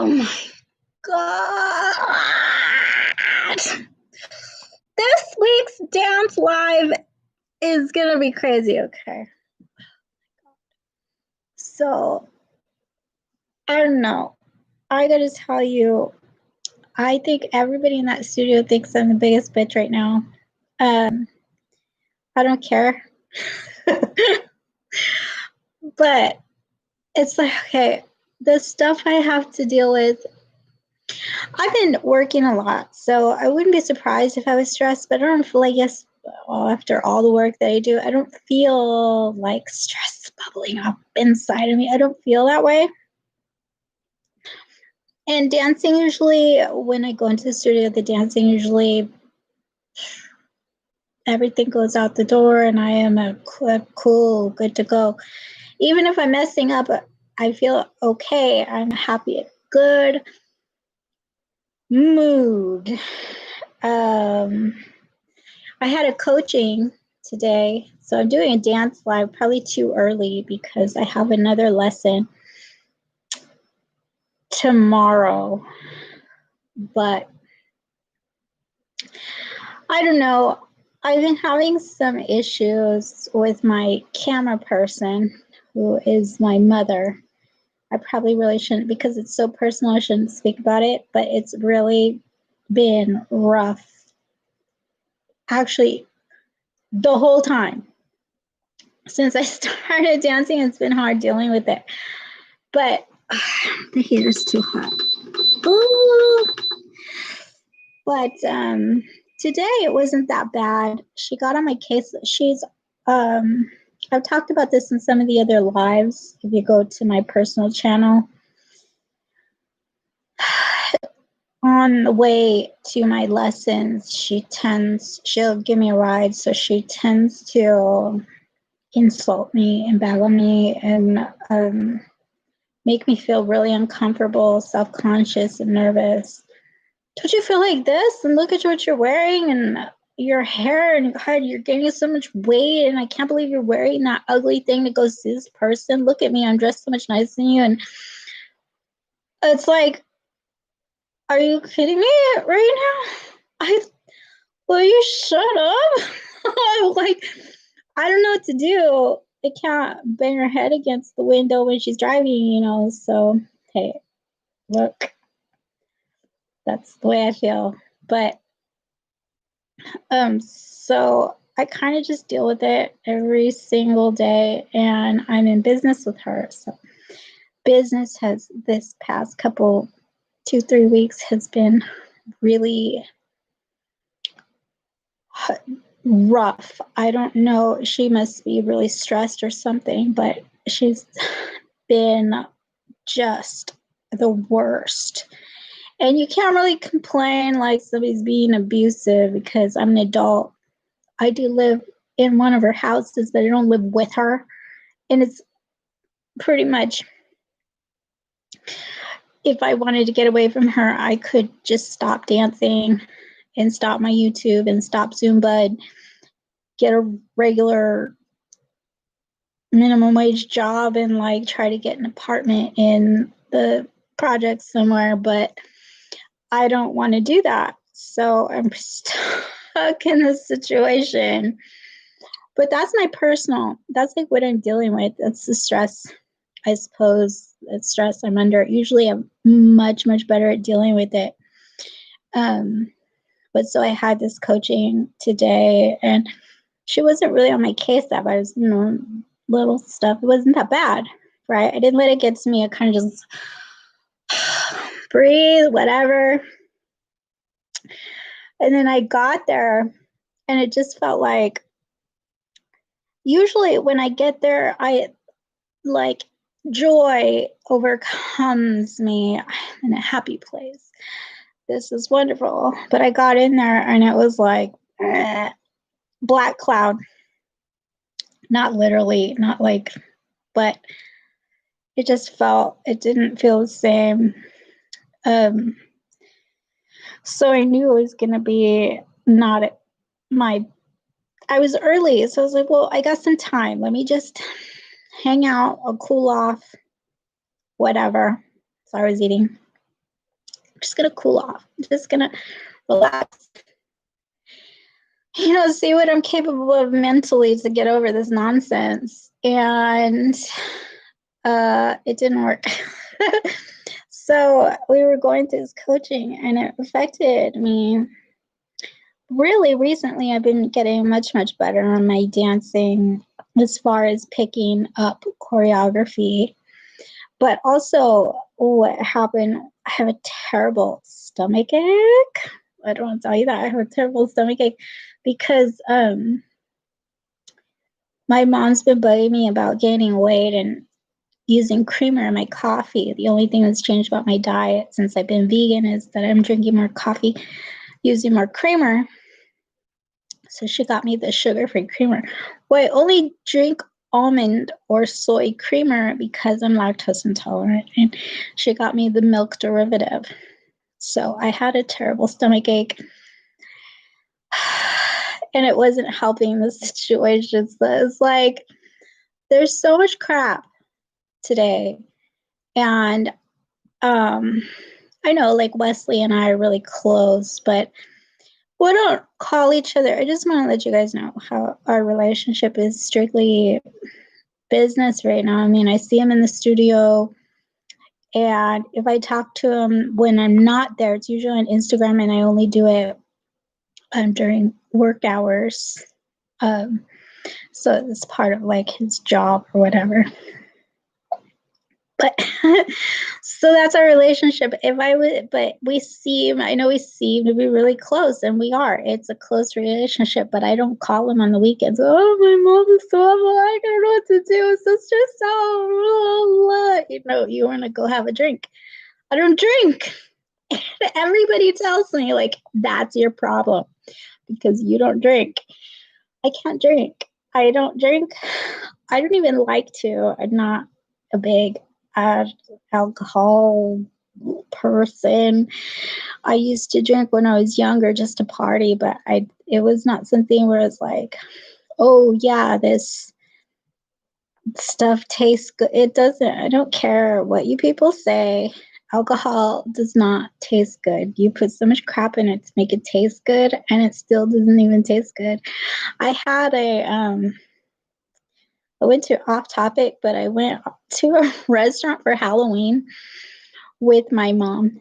Oh my God. This week's dance live is going to be crazy, okay? So, I don't know. I got to tell you, I think everybody in that studio thinks I'm the biggest bitch right now. I don't care. But it's like, okay, the stuff I have to deal with, I've been working a lot, so I wouldn't be surprised if I was stressed, but I don't feel like, yes, after all the work that I do, I don't feel like stress bubbling up inside of me. I don't feel that way. And dancing, usually, when I go into the studio, the dancing usually, everything goes out the door and I am cool, good to go. Even if I'm messing up, I feel okay. I'm happy, good mood. I had a coaching today, so I'm doing a dance live probably too early because I have another lesson tomorrow. But I don't know. I've been having some issues with my camera person, who is my mother. I probably really shouldn't, because it's so personal, I shouldn't speak about it, but it's really been rough. Actually, the whole time. Since I started dancing, it's been hard dealing with it. But the heater's too hot. Ooh. But today it wasn't that bad. She got on my case. I've talked about this in some of the other lives. If you go to my personal channel, on the way to my lessons, she'll give me a ride. So she tends to insult me and bag on me and make me feel really uncomfortable, self-conscious, and nervous. Don't you feel like this? And look at what you're wearing and your hair, and God, you're gaining so much weight, and I can't believe you're wearing that ugly thing that goes to this person. Look at me, I'm dressed so much nicer than you. And it's like, are you kidding me right now? Will you shut up? I'm like, I don't know what to do. I can't bang her head against the window when she's driving, so hey, look, that's the way I feel. But so I kind of just deal with it every single day, and I'm in business with her. So business has, this past couple 2-3 weeks, has been really rough. I don't know, she must be really stressed or something, but she's been just the worst. And you can't really complain like somebody's being abusive, because I'm an adult. I do live in one of her houses, but I don't live with her. And it's pretty much, if I wanted to get away from her, I could just stop dancing and stop my YouTube and stop Zumba and get a regular minimum wage job and like try to get an apartment in the project somewhere. But I don't want to do that. So I'm stuck in this situation. But that's that's like what I'm dealing with. That's the stress, I suppose. It's stress I'm under. Usually I'm much, much better at dealing with it. But so I had this coaching today, and she wasn't really on my case that bad. It was, little stuff. It wasn't that bad, right? I didn't let it get to me. I kind of just breathe, whatever. And then I got there, and it just felt like, usually when I get there, joy overcomes me. I'm in a happy place. This is wonderful. But I got in there, and it was like black cloud. Not literally, not like, but it didn't feel the same. So I knew it was going to be not I was early, so I was like, well, I got some time. Let me just hang out, I'll cool off, whatever. So I was eating just going to cool off. I'm just going to relax. See what I'm capable of mentally to get over this nonsense. And it didn't work. So we were going through this coaching, and it affected me. Really recently, I've been getting much, much better on my dancing as far as picking up choreography. But also, what happened, I have a terrible stomach ache. I don't want to tell you that. I have a terrible stomach ache because my mom's been bugging me about gaining weight and using creamer in my coffee. The only thing that's changed about my diet since I've been vegan is that I'm drinking more coffee, using more creamer. So she got me the sugar-free creamer. Well, I only drink almond or soy creamer because I'm lactose intolerant, and she got me the milk derivative. So I had a terrible stomach ache, and it wasn't helping the situation. So it's like, there's so much crap today. And I know, like, Wesley and I are really close, but we don't call each other. I just want to let you guys know how our relationship is strictly business right now. I mean, I see him in the studio, and if I talk to him when I'm not there, it's usually on Instagram, and I only do it during work hours. So it's part of like his job or whatever. But so that's our relationship. But I know we seem to be really close, and we are. It's a close relationship, but I don't call him on the weekends. Oh, my mom is so awful. I don't know what to do. I'm so stressed out. You want to go have a drink. I don't drink. Everybody tells me, like, that's your problem because you don't drink. I can't drink. I don't drink. I don't even like to. I'm not a big alcohol person. I used to drink when I was younger just to party, but it was not something where it's like, oh yeah, this stuff tastes good. It doesn't. I don't care what you people say. Alcohol does not taste good. You put so much crap in it to make it taste good, and it still doesn't even taste good. I went to off topic, but I went to a restaurant for Halloween with my mom,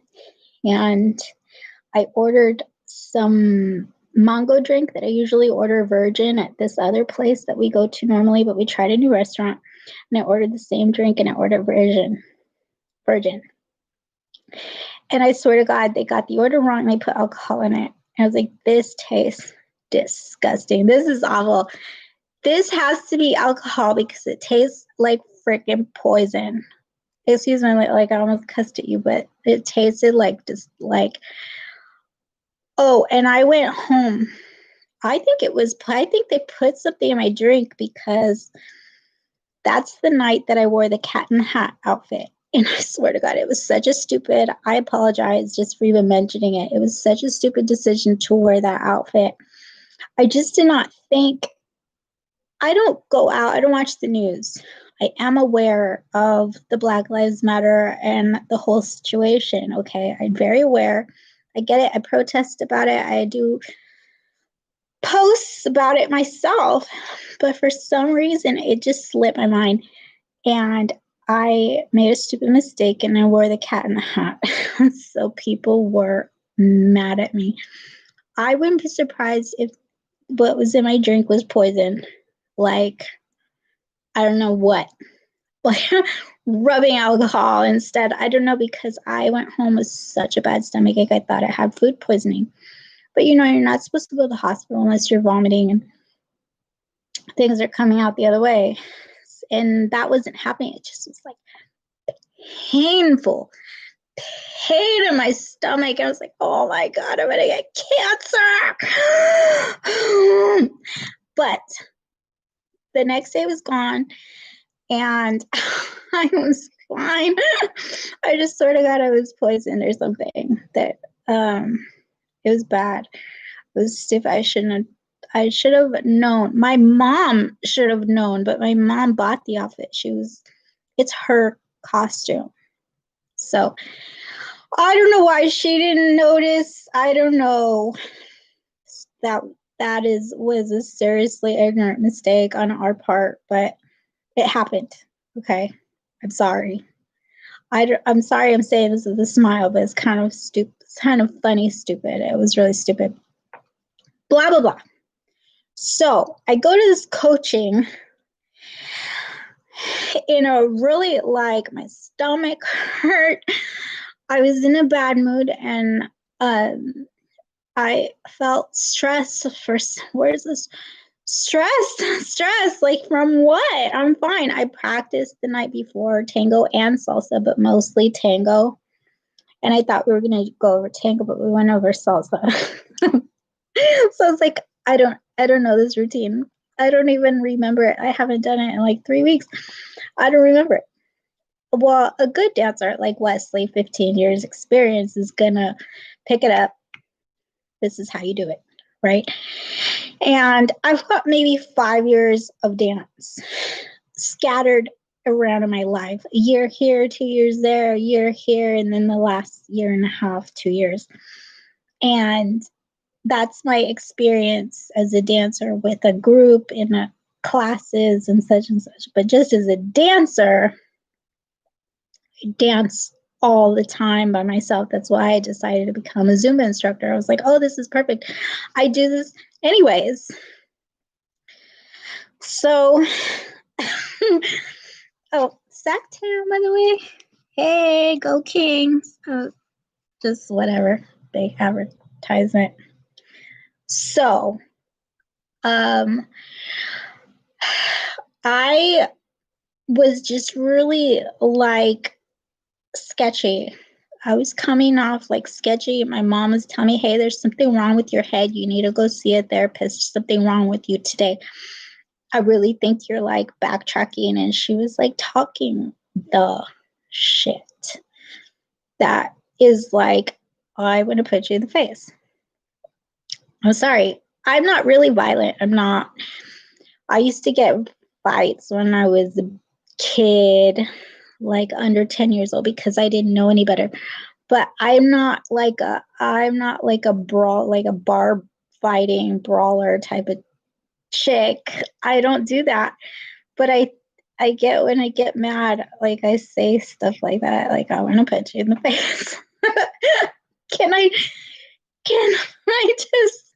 and I ordered some mango drink that I usually order virgin at this other place that we go to normally, but we tried a new restaurant, and I ordered the same drink, and I ordered virgin. And I swear to God, they got the order wrong. They put alcohol in it. And I was like, this tastes disgusting. This is awful. This has to be alcohol because it tastes like freaking poison. Excuse me, like I almost cussed at you, but it tasted like just like, oh, and I went home. I think they put something in my drink because that's the night that I wore the cat in the hat outfit. And I swear to God, it was such a stupid, I apologize just for even mentioning it. It was such a stupid decision to wear that outfit. I just did not think, I don't go out, I don't watch the news. I am aware of the Black Lives Matter and the whole situation, okay? I'm very aware. I get it. I protest about it. I do posts about it myself. But for some reason, it just slipped my mind. And I made a stupid mistake, and I wore the cat in the hat. So people were mad at me. I wouldn't be surprised if what was in my drink was poison. Like, I don't know what. Like, rubbing alcohol instead. I don't know, because I went home with such a bad stomachache. I thought I had food poisoning. But you're not supposed to go to the hospital unless you're vomiting and things are coming out the other way. And that wasn't happening. It just was like painful. Pain in my stomach. I was like, oh my God, I'm going to get cancer. But the next day was gone, and I was fine. I just sort of got I was poisoned or something. That it was bad. It was stiff. I should have known. My mom should have known, but my mom bought the outfit. It's her costume. So I don't know why she didn't notice. I don't know. That was a seriously ignorant mistake on our part, but it happened. Okay, I'm sorry. I'm sorry I'm saying this with a smile, but it's kind of stupid. It's kind of funny, stupid. It was really stupid. Blah, blah, blah. So I go to this coaching in a really like my stomach hurt. I was in a bad mood and I felt stress for where's this stress like from what? I'm fine. I practiced the night before tango and salsa, but mostly tango. And I thought we were gonna go over tango, but we went over salsa. So it's like I don't know this routine. I don't even remember it. I haven't done it in like 3 weeks. I don't remember it. Well, a good dancer like Wesley, 15 years experience, is gonna pick it up. This is how you do it, right? And I've got maybe 5 years of dance scattered around in my life. A year here, 2 years there, a year here, and then the last year and a half, 2 years. And that's my experience as a dancer with a group in a classes and such. But just as a dancer, I dance all the time by myself. That's why I decided to become a Zumba instructor. I was like, oh, this is perfect. I do this anyways. So, oh, Sacktown, by the way. Hey, go Kings. Just whatever. Big advertisement. So, I was just really like sketchy. I was coming off like sketchy. My mom was telling me, hey, there's something wrong with your head. You need to go see a therapist. Something wrong with you today. I really think you're like backtracking. And she was like talking the shit that is like, I want to put you in the face. I'm sorry. I'm not really violent. I'm not. I used to get fights when I was a kid, like under 10 years old, because I didn't know any better. But I'm not like a brawl, like a bar fighting brawler type of chick. I don't do that. But I get when I get mad, like I say stuff like that, like I want to punch you in the face. can I can I just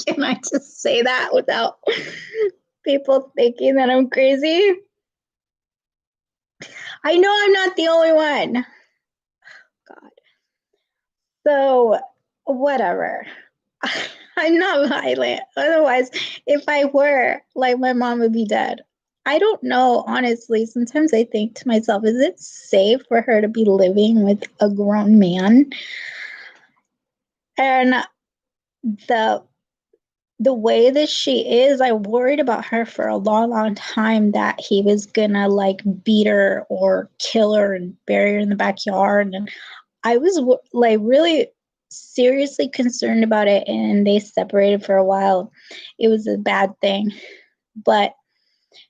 can I just say that without people thinking that I'm crazy? I know I'm not the only one. God. So, whatever. I'm not violent. Otherwise, if I were, like, my mom would be dead. I don't know, honestly. Sometimes I think to myself, is it safe for her to be living with a grown man? And the way that she is, I worried about her for a long time that he was gonna like beat her or kill her and bury her in the backyard. And I was like really seriously concerned about it. And they separated for a while. It was a bad thing, but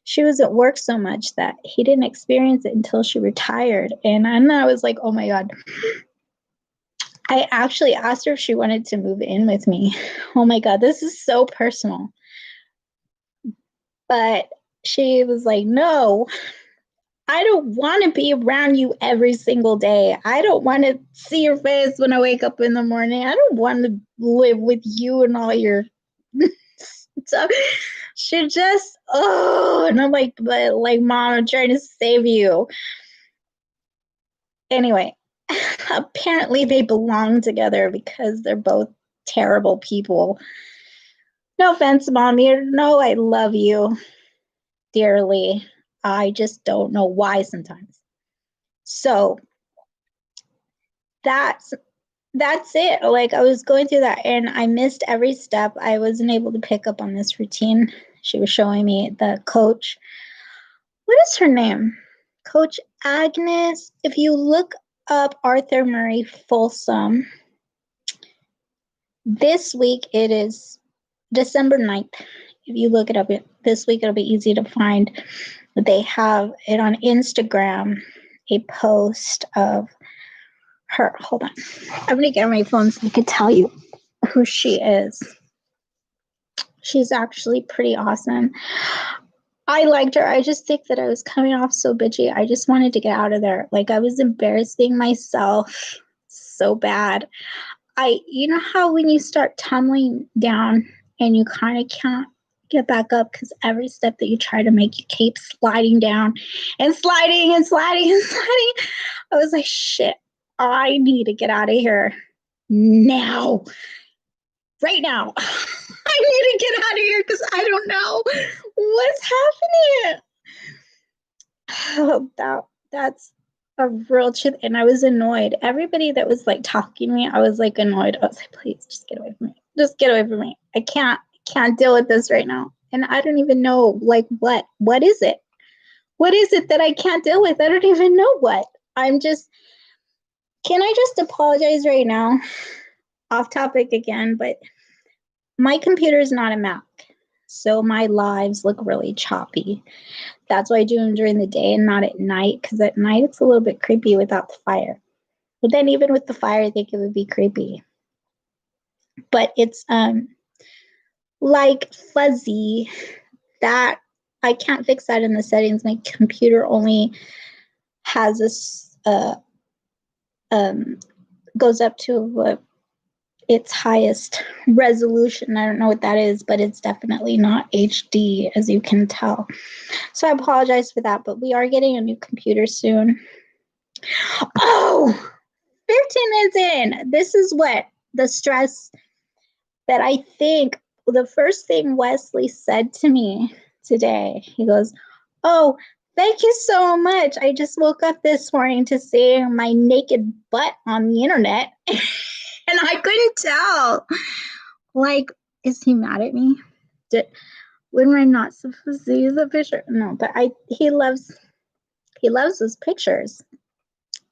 she was at work so much that he didn't experience it until she retired. And I was like, oh my God. I actually asked her if she wanted to move in with me. Oh my God, this is so personal. But she was like, no, I don't want to be around you every single day. I don't want to see your face when I wake up in the morning. I don't want to live with you and all your stuff. She just, oh, and I'm like, but like, Mom, I'm trying to save you. Anyway, apparently they belong together because they're both terrible people. No offense, Mom. You know I love you dearly. I just don't know why sometimes. So that's it. Like I was going through that and I missed every step. I wasn't able to pick up on this routine. She was showing me the coach. What is her name? Coach Agnes. If you look up Arthur Murray Folsom, this week it is December 9th. If you look it up this week, it'll be easy to find. They have it on Instagram. a post of her. Hold on. I'm going to get on my phone so I can tell you who she is. She's actually pretty awesome. I liked her. I just think that I was coming off so bitchy. I just wanted to get out of there. Like, I was embarrassing myself so bad. You know how when you start tumbling down and you kind of can't get back up because every step that you try to make, you keep sliding down and sliding and sliding and sliding. I was like, shit, I need to get out of here now. Right now. I need to get out of here because I don't know what's happening. Oh, that's a real truth. And I was annoyed. Everybody that was like talking to me, I was like annoyed. I was like, please just get away from me. Just get away from me. I can't deal with this right now. And I don't even know like what is it? What is it that I can't deal with? I don't even know what. Can I just apologize right now? Off topic again, but my computer is not a Mac. So my lives look really choppy. That's why I do them during the day and not at night, because at night it's a little bit creepy without the fire. But then even with the fire, I think it would be creepy. But it's like fuzzy. That I can't fix that in the settings. My computer only has this goes up to its highest resolution. I don't know what that is, but it's definitely not HD, as you can tell. So I apologize for that, but we are getting a new computer soon. Oh, 15 minutes in. This is what the stress that I think the first thing Wesley said to me today, he goes, oh, thank you so much. I just woke up this morning to see my naked butt on the internet. And I couldn't tell. Like, is he mad at me? When we're not supposed to use a picture? No, but he loves those pictures.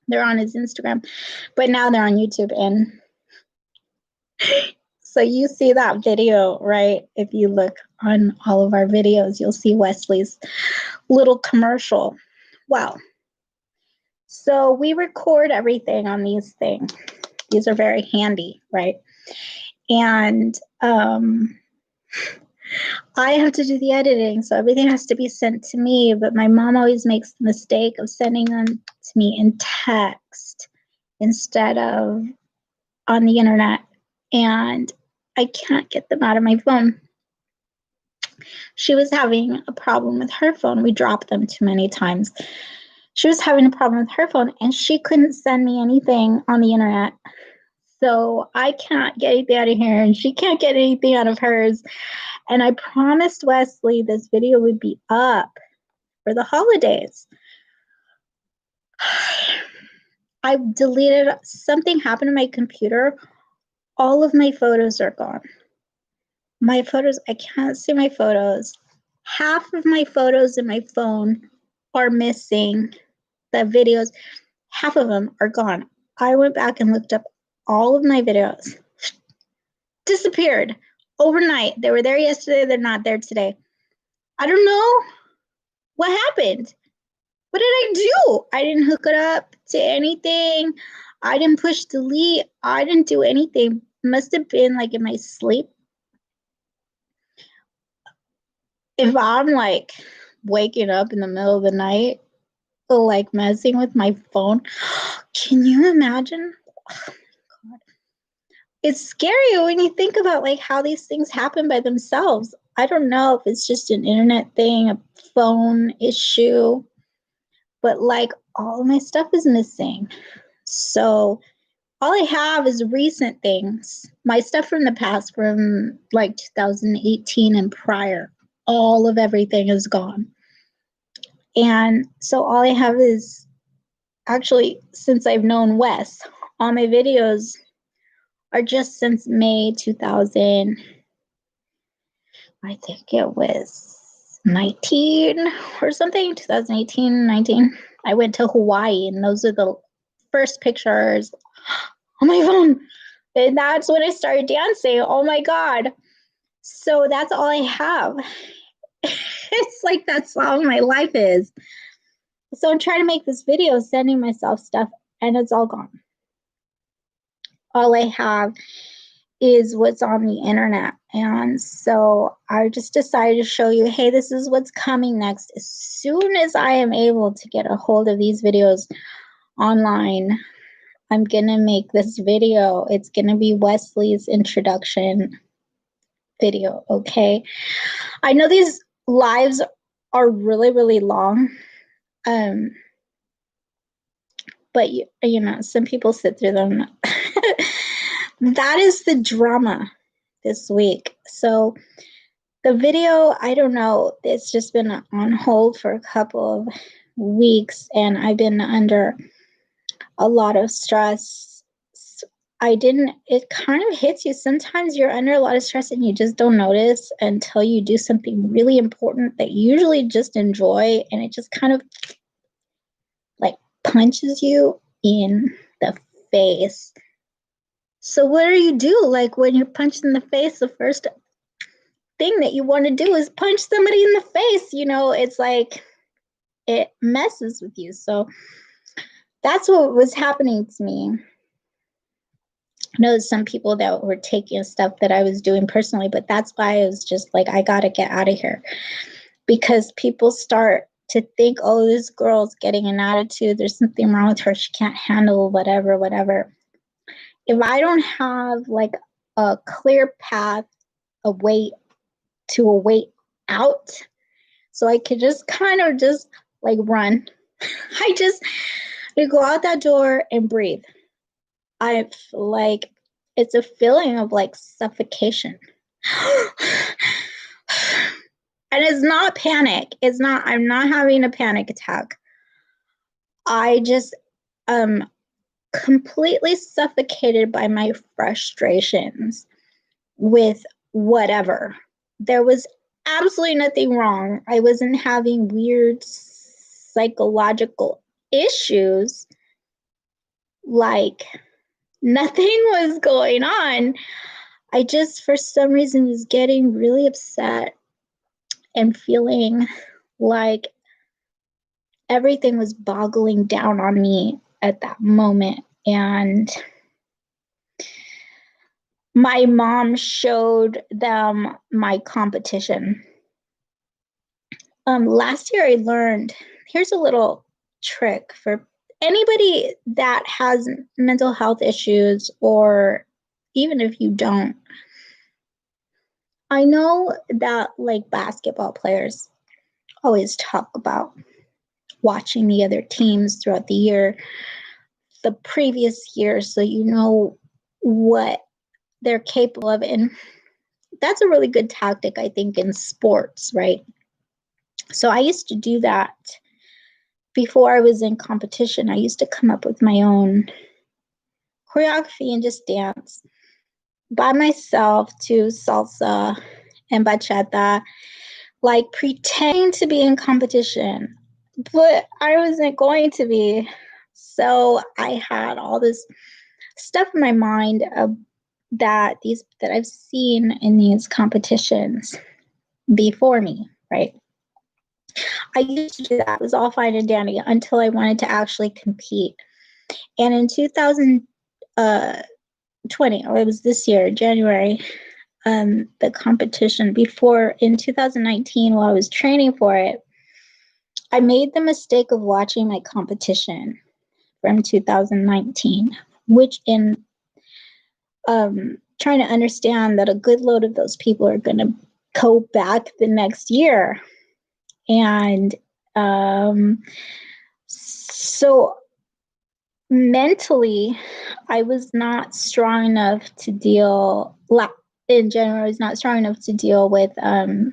They're on his Instagram, but now they're on YouTube. And so you see that video, right? If you look on all of our videos, you'll see Wesley's little commercial. Wow. So we record everything on these things. These are very handy, right? And I have to do the editing, so everything has to be sent to me, but my mom always makes the mistake of sending them to me in text instead of on the internet, and I can't get them out of my phone. She was having a problem with her phone. We dropped them too many times. She was having a problem with her phone, and she couldn't send me anything on the internet. So I can't get anything out of here, and she can't get anything out of hers. And I promised Wesley this video would be up for the holidays. I deleted, something happened to my computer. All of my photos are gone. My photos, I can't see my photos. Half of my photos in my phone are missing. The videos, half of them are gone. I went back and looked up all of my videos. Disappeared overnight. They were there yesterday. They're not there today. I don't know what happened. What did I do? I didn't hook it up to anything. I didn't push delete. I didn't do anything. Must have been like in my sleep. If I'm like waking up in the middle of the night, like messing with my phone, can you imagine? Oh my God. It's scary when you think about like how these things happen by themselves. I don't know if it's just an internet thing, a phone issue, but like all of my stuff is missing. So all I have is recent things. My stuff from the past, from like 2018 and prior, all of everything is gone. And so all I have is, actually, since I've known Wes, all my videos are just since May 2000, I think it was 19 or something, 2018, 19. I went to Hawaii, and those are the first pictures on my phone. And that's when I started dancing. Oh my God. So that's all I have. It's like that's all my life is. So I'm trying to make this video sending myself stuff and it's all gone. All I have is what's on the internet. And so I just decided to show you, hey, this is what's coming next. As soon as I am able to get a hold of these videos online, I'm going to make this video. It's going to be Wesley's introduction video, okay? I know these lives are really, really long. But you know, some people sit through them. That is the drama this week. So the video, I don't know, it's just been on hold for a couple of weeks and I've been under a lot of stress. It kind of hits you. Sometimes you're under a lot of stress and you just don't notice until you do something really important that you usually just enjoy, and it just kind of like punches you in the face. So what do you do? Like when you're punched in the face, the first thing that you want to do is punch somebody in the face. You know, it's like it messes with you. So that's what was happening to me. I know some people that were taking stuff that I was doing personally, but that's why I was just like, I got to get out of here, because people start to think, oh, this girl's getting an attitude. There's something wrong with her. She can't handle whatever, whatever. If I don't have like a clear path, a way out, so I could just kind of just like run, I go out that door and breathe. I like, it's a feeling of like suffocation. And it's not panic. I'm not having a panic attack. I just completely suffocated by my frustrations with whatever. There was absolutely nothing wrong. I wasn't having weird psychological issues. Like nothing was going on. I just, for some reason, was getting really upset and feeling like everything was boggling down on me at that moment. And my mom showed them my competition. Last year I learned, here's a little trick for anybody that has mental health issues, or even if you don't. I know that like basketball players always talk about watching the other teams throughout the year, the previous year, so you know what they're capable of. And that's a really good tactic, I think, in sports, right? So I used to do that before I was in competition. I used to come up with my own choreography and just dance by myself to salsa and bachata, like pretending to be in competition, but I wasn't going to be. So I had all this stuff in my mind of that I've seen in these competitions before me, right? I used to do that. It was all fine and dandy until I wanted to actually compete. And in 2020, or it was this year, January, the competition before, in 2019, while I was training for it, I made the mistake of watching my competition from 2019, which in trying to understand that a good load of those people are going to go back the next year. And so mentally, I was not strong enough to deal, in general, I was not strong enough to deal with the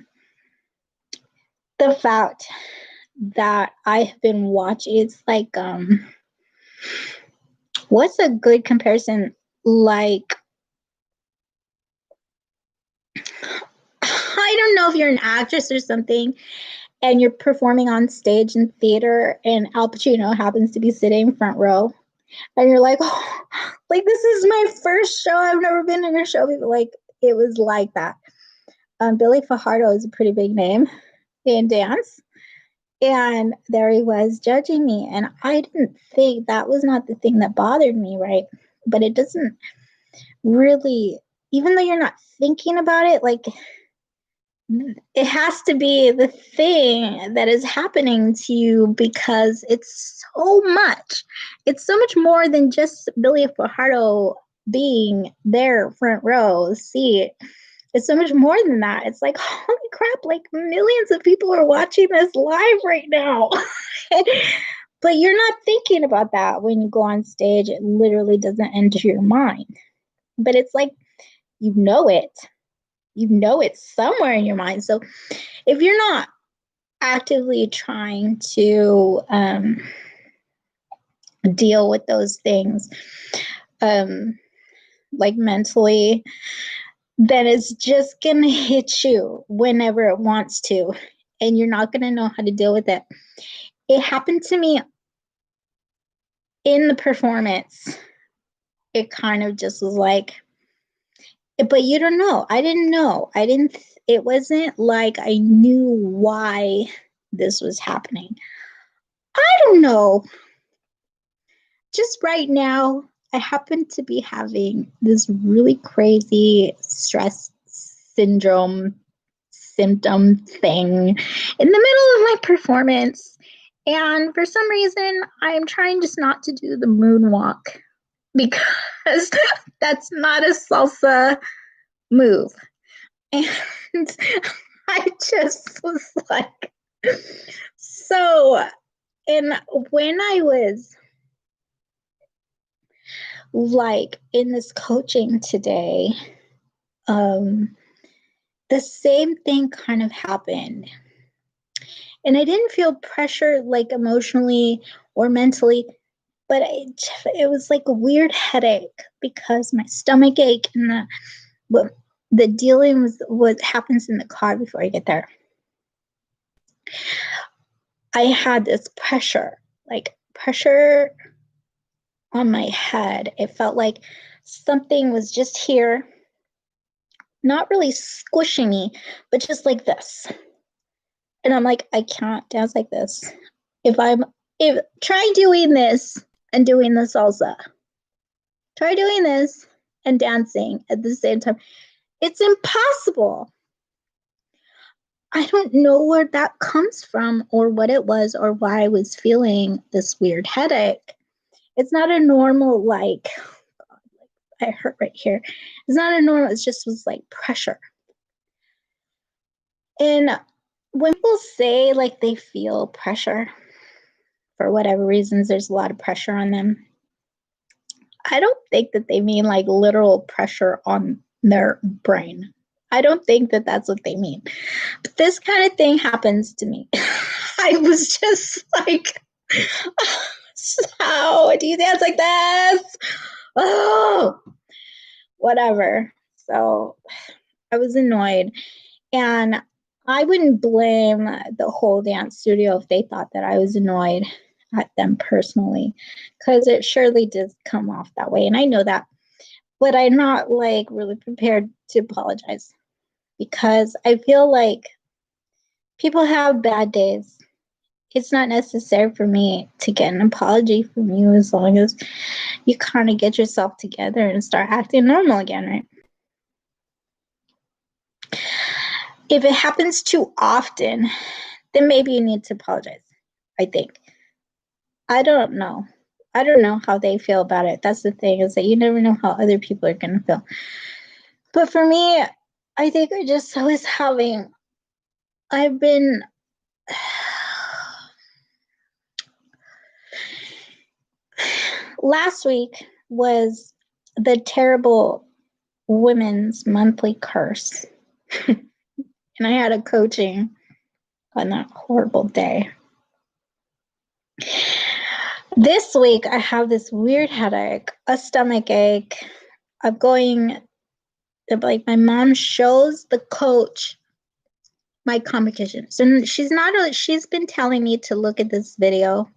fact that I have been watching. It's like, what's a good comparison? Like, I don't know if you're an actress or something and you're performing on stage in theater and Al Pacino happens to be sitting front row and you're like, oh, like this is my first show. I've never been in a show before. Like it was like that. Billy Fajardo is a pretty big name in dance. And there he was judging me. And I didn't think that was not the thing that bothered me, right? But it doesn't really, even though you're not thinking about it, like it has to be the thing that is happening to you because it's so much. It's so much more than just Billy Fajardo being there front row seat. It's so much more than that. It's like, holy crap, like millions of people are watching this live right now. But you're not thinking about that when you go on stage. It literally doesn't enter your mind. But it's like, you know it. You know it's somewhere in your mind. So if you're not actively trying to deal with those things, like mentally, then it's just going to hit you whenever it wants to, and you're not going to know how to deal with it. It happened to me in the performance. It kind of just was like, but you don't know. I didn't know. It wasn't like I knew why this was happening. I don't know. Just right now, I happen to be having this really crazy stress syndrome symptom thing in the middle of my performance. And for some reason, I'm trying just not to do the moonwalk because that's not a salsa move. And I just was like, so, and when I was like in this coaching today, the same thing kind of happened. And I didn't feel pressure like emotionally or mentally, but it was like a weird headache because my stomach ache and the dealing with what happens in the car before I get there. I had this pressure on my head. It felt like something was just here, not really squishing me, but just like this. And I'm like, I can't dance like this. If try doing this and doing the salsa, try doing this and dancing at the same time. It's impossible. I don't know where that comes from or what it was or why I was feeling this weird headache. It's not a normal, like, I hurt right here. It's not a normal, it just was like pressure. And when people say like they feel pressure, for whatever reasons, there's a lot of pressure on them. I don't think that they mean like literal pressure on their brain. I don't think that that's what they mean. But this kind of thing happens to me. I was just like, how do you dance like this? Oh, whatever. So I was annoyed. And I wouldn't blame the whole dance studio if they thought that I was annoyed at them personally, because it surely did come off that way. And I know that. But I'm not like really prepared to apologize because I feel like people have bad days. It's not necessary for me to get an apology from you as long as you kind of get yourself together and start acting normal again, right? If it happens too often, then maybe you need to apologize, I think. I don't know. I don't know how they feel about it. That's the thing, is that you never know how other people are going to feel. But for me, I think I've been, last week was the terrible women's monthly curse. And I had a coaching on that horrible day. This week, I have this weird headache, a stomach ache. I'm going, like, my mom shows the coach my competition. So she's been telling me to look at this video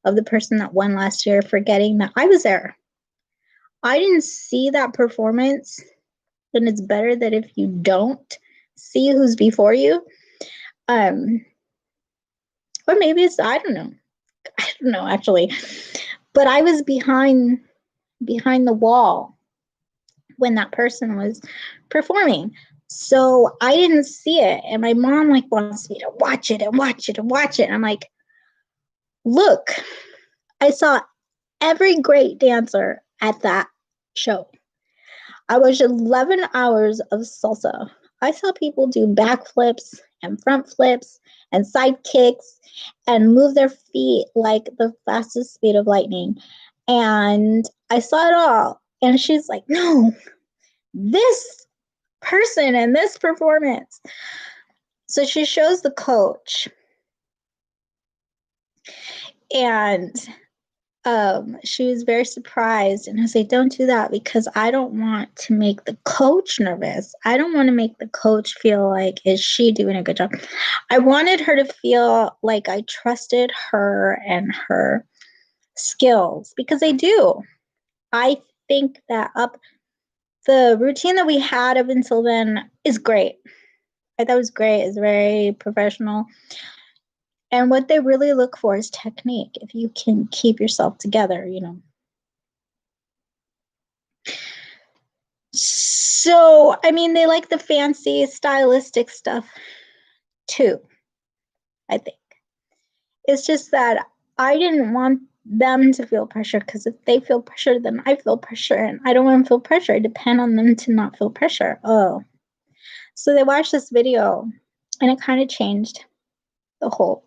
of the person that won last year, forgetting that I was there. I didn't see that performance, and it's better that if you don't see who's before you. Or maybe it's, I don't know. I don't know actually. But I was behind the wall when that person was performing. So I didn't see it. And my mom like wants me to watch it and watch it and watch it. And I'm like, look, I saw every great dancer at that show. I watched 11 hours of salsa. I saw people do backflips and front flips and side kicks and move their feet like the fastest speed of lightning. And I saw it all. And she's like, no, this person and this performance. So she shows the coach. And she was very surprised. And I say, don't do that because I don't want to make the coach nervous. I don't want to make the coach feel like, is she doing a good job? I wanted her to feel like I trusted her and her skills because I do. I think that the routine that we had up until then is great. I thought it was great. It's very professional. And what they really look for is technique. If you can keep yourself together, you know. So, I mean, they like the fancy stylistic stuff too, I think. It's just that I didn't want them to feel pressure because if they feel pressure, then I feel pressure. And I don't want to feel pressure. I depend on them to not feel pressure. Oh. So they watched this video and it kind of changed the whole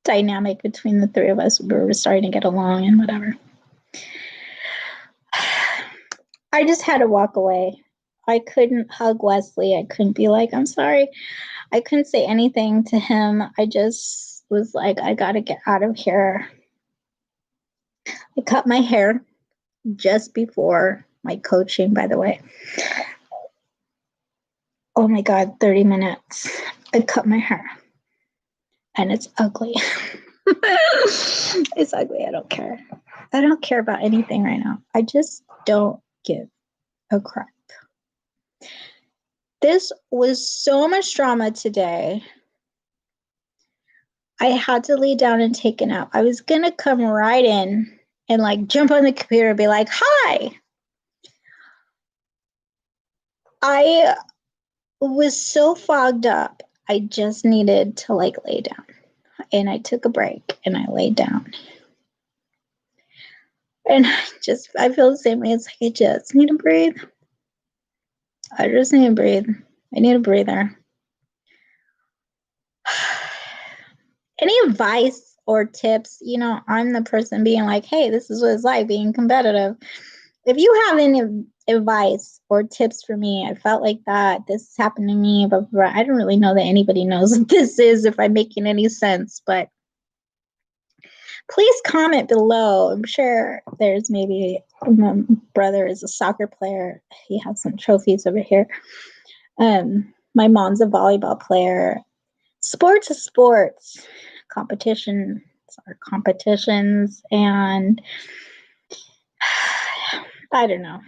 dynamic between the three of us. We were starting to get along and whatever. I just had to walk away. I couldn't hug Wesley. I couldn't be like, I'm sorry. I couldn't say anything to him. I just was like, I got to get out of here. I cut my hair just before my coaching, by the way. Oh my God, 30 minutes. I cut my hair. And it's ugly. It's ugly. I don't care. I don't care about anything right now. I just don't give a crap. This was so much drama today. I had to lay down and take a nap. I was going to come right in and like jump on the computer and be like, hi. I was so fogged up. I just needed to like lay down. And I took a break and I laid down. And I feel the same way. It's like, I just need to breathe. I just need to breathe. I need a breather. Any advice or tips? You know, I'm the person being like, hey, this is what it's like being competitive. If you have any advice or tips for me, I felt like that. This happened to me, but I don't really know that anybody knows what this is, if I'm making any sense, but please comment below. I'm sure there's maybe my brother is a soccer player. He has some trophies over here. My mom's a volleyball player. Sports is sports. Competitions are competitions. And I don't know.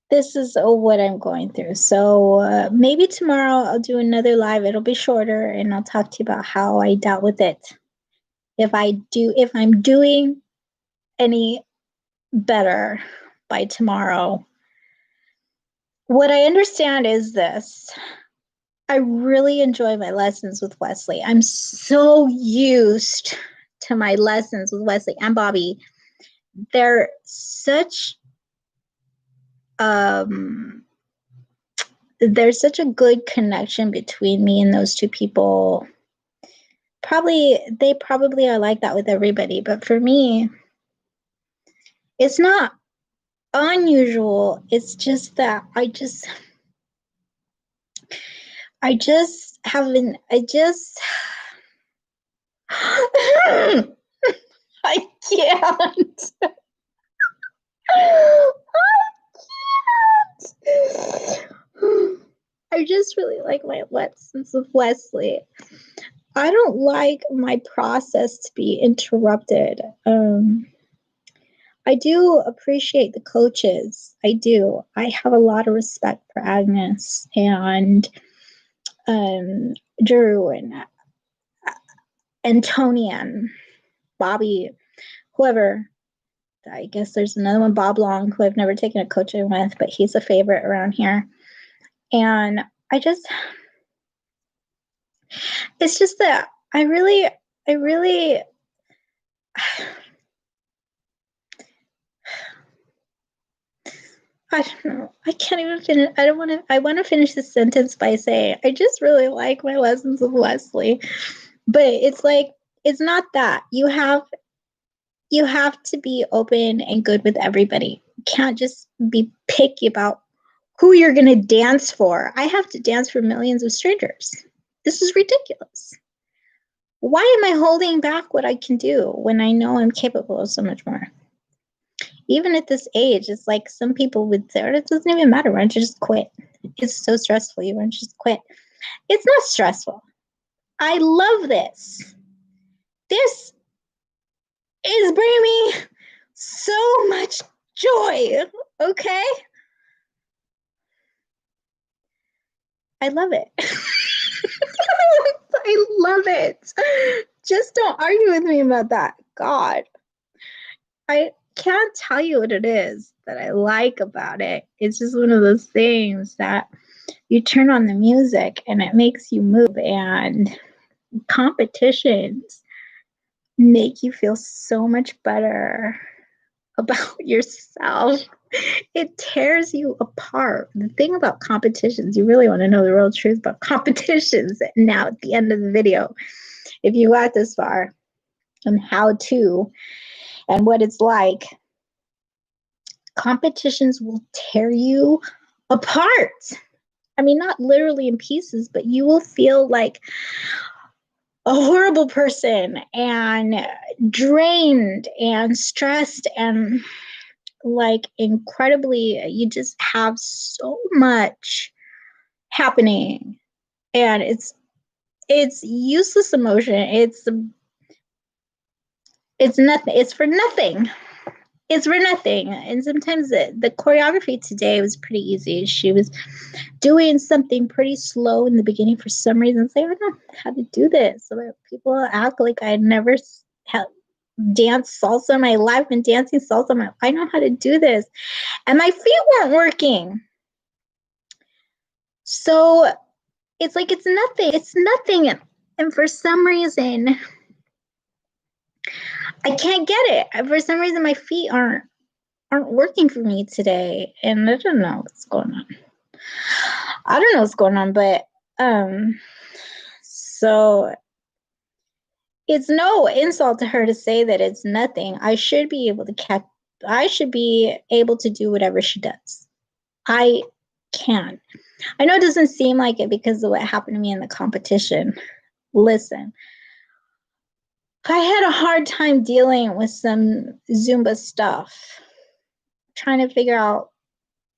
This is what I'm going through. So maybe tomorrow I'll do another live. It'll be shorter and I'll talk to you about how I dealt with it. If I'm doing any better by tomorrow. What I understand is this. I really enjoy my lessons with Wesley. I'm so used to my lessons with Wesley and Ba.Bl. They're such there's such a good connection between me and those two people. They probably are like that with everybody, but for me, it's not unusual. It's just that I haven't, I can't. I just really like my lessons with Wesley. I don't like my process to be interrupted. I do appreciate the coaches. I do. I have a lot of respect for Agnes and Drew and Antonian, Bobby, whoever. I guess there's another one, Ba.Bl, who I've never taken a coaching with, but he's a favorite around here. And it's just that I really, I don't know. I can't even finish. I want to finish this sentence by saying, I just really like my lessons with Wesley. But it's like, it's not that. You have to be open and good with everybody. You can't just be picky about who you're going to dance for. I have to dance for millions of strangers. This is ridiculous. Why am I holding back what I can do when I know I'm capable of so much more? Even at this age, it's like some people would say, it doesn't even matter. Why don't you just quit? It's so stressful. You want to just quit. It's not stressful. I love this. This is bringing me so much joy. Okay? I love it. I love it. Just don't argue with me about that. God. I can't tell you what it is that I like about it. It's just one of those things that you turn on the music and it makes you move, and competitions make you feel so much better about yourself. It tears you apart. The thing about competitions, you really want to know the real truth about competitions now at the end of the video, if you got this far, and how to and what it's like. Competitions will tear you apart. I mean, not literally in pieces, but you will feel like a horrible person and drained and stressed and like incredibly, you just have so much happening, and it's useless emotion. It's nothing. It's for nothing. It's for nothing. And sometimes the choreography today was pretty easy. She was doing something pretty slow in the beginning for some reason. Say, I don't know how to do this. So people act like I never danced salsa in my life, and dancing salsa. I know how to do this. And my feet weren't working. So it's like, it's nothing. It's nothing. And for some reason, I can't get it. For some reason, my feet aren't working for me today. And I don't know what's going on. But so it's no insult to her to say that it's nothing. I should be able to do whatever she does. I can. I know it doesn't seem like it because of what happened to me in the competition. Listen, I had a hard time dealing with some Zumba stuff, trying to figure out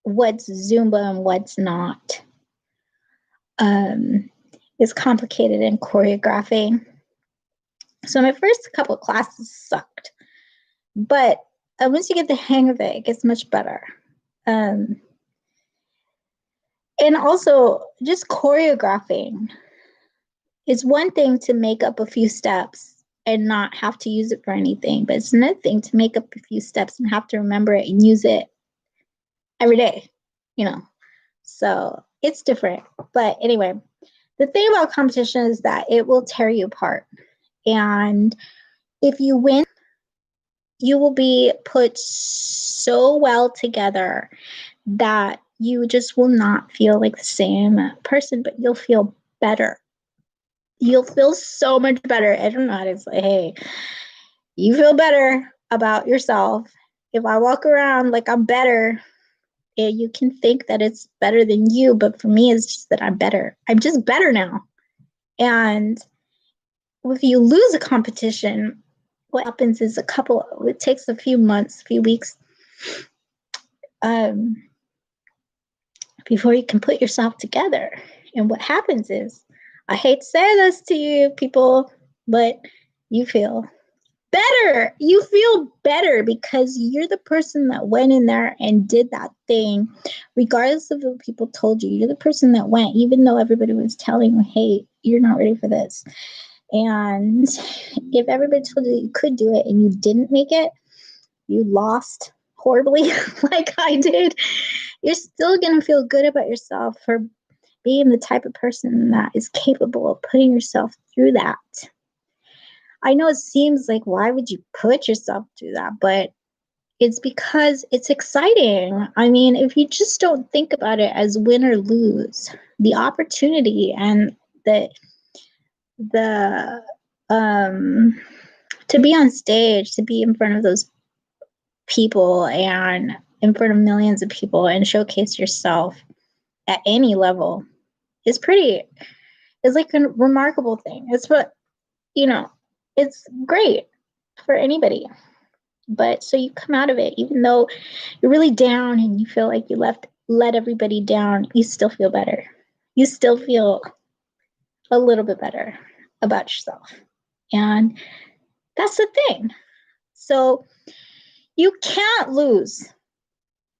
what's Zumba and what's not. It's complicated in choreographing. So my first couple of classes sucked, but once you get the hang of it, it gets much better. And also, just choreographing is one thing to make up a few steps and not have to use it for anything, but it's another thing to make up a few steps and have to remember it and use it every day, So it's different. But anyway, the thing about competition is that it will tear you apart. And if you win, you will be put so well together that you just will not feel like the same person, but you'll feel better. You'll feel so much better. I don't know how to say, hey, you feel better about yourself. If I walk around like I'm better, you can think that it's better than you, but for me, it's just that I'm better. I'm just better now. And if you lose a competition, what happens is it takes a few months, few weeks, before you can put yourself together. And what happens is, I hate to say this to you people, but you feel better. You feel better because you're the person that went in there and did that thing, regardless of what people told you. You're the person that went, even though everybody was telling you, hey, you're not ready for this. And if everybody told you you could do it and you didn't make it, you lost horribly like I did, you're still going to feel good about yourself for being the type of person that is capable of putting yourself through that. I know it seems like, why would you put yourself through that? But it's because it's exciting. I mean, if you just don't think about it as win or lose, the opportunity and the to be on stage, to be in front of those people and in front of millions of people and showcase yourself at any level is it's like a remarkable thing. It's what, it's great for anybody. But so you come out of it, even though you're really down and you feel like you let everybody down, you still feel better. You still feel a little bit better about yourself. And that's the thing. So you can't lose.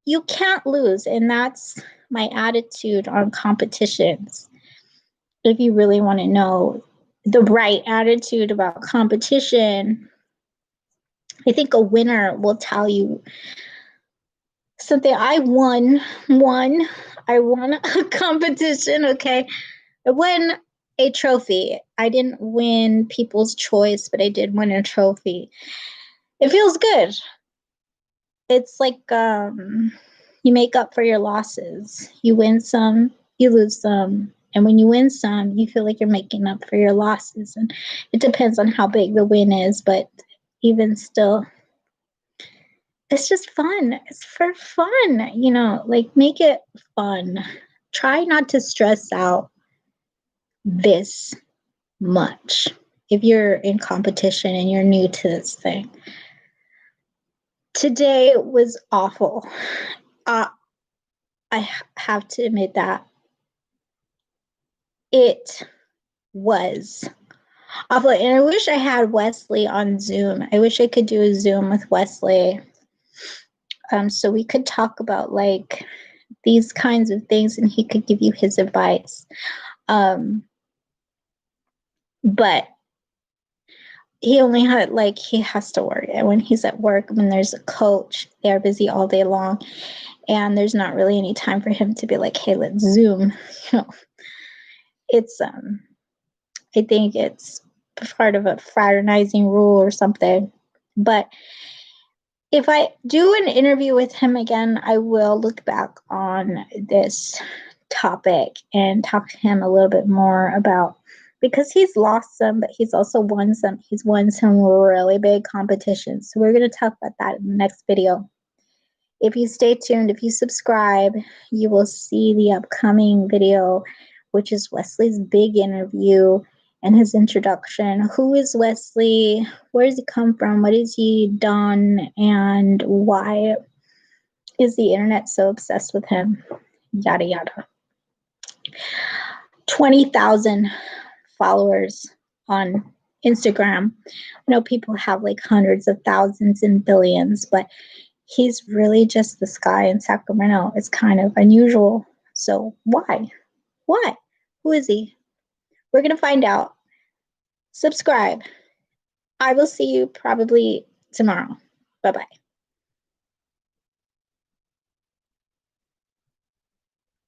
You can't lose. And that's my attitude on competitions. If you really want to know the right attitude about competition, I think a winner will tell you something. I won a competition, okay? I won a trophy. I didn't win People's Choice, but I did win a trophy. It feels good. It's like you make up for your losses. You win some, you lose some. And when you win some, you feel like you're making up for your losses. And it depends on how big the win is, but even still, it's just fun. It's for fun, like make it fun. Try not to stress out this much if you're in competition and you're new to this thing. Today was awful. I have to admit that it was awful. And I wish I had Wesley on Zoom. I wish I could do a Zoom with Wesley. So we could talk about like these kinds of things and he could give you his advice. But he only had he has to work. And when he's at work, when there's a coach, they're busy all day long. And there's not really any time for him to be like, hey, let's Zoom. It's I think it's part of a fraternizing rule or something. But if I do an interview with him again, I will look back on this topic and talk to him a little bit more about, because he's lost some, but he's also won some. He's won some really big competitions. So we're going to talk about that in the next video. If you stay tuned, if you subscribe, you will see the upcoming video, which is Wesley's big interview and his introduction. Who is Wesley? Where does he come from? What has he done? And why is the internet so obsessed with him? Yada, yada. 20,000 followers on Instagram. I know people have like hundreds of thousands and billions, but he's really just this guy in Sacramento. It's kind of unusual. So why? What? Who is he? We're going to find out. Subscribe. I will see you probably tomorrow. Bye-bye.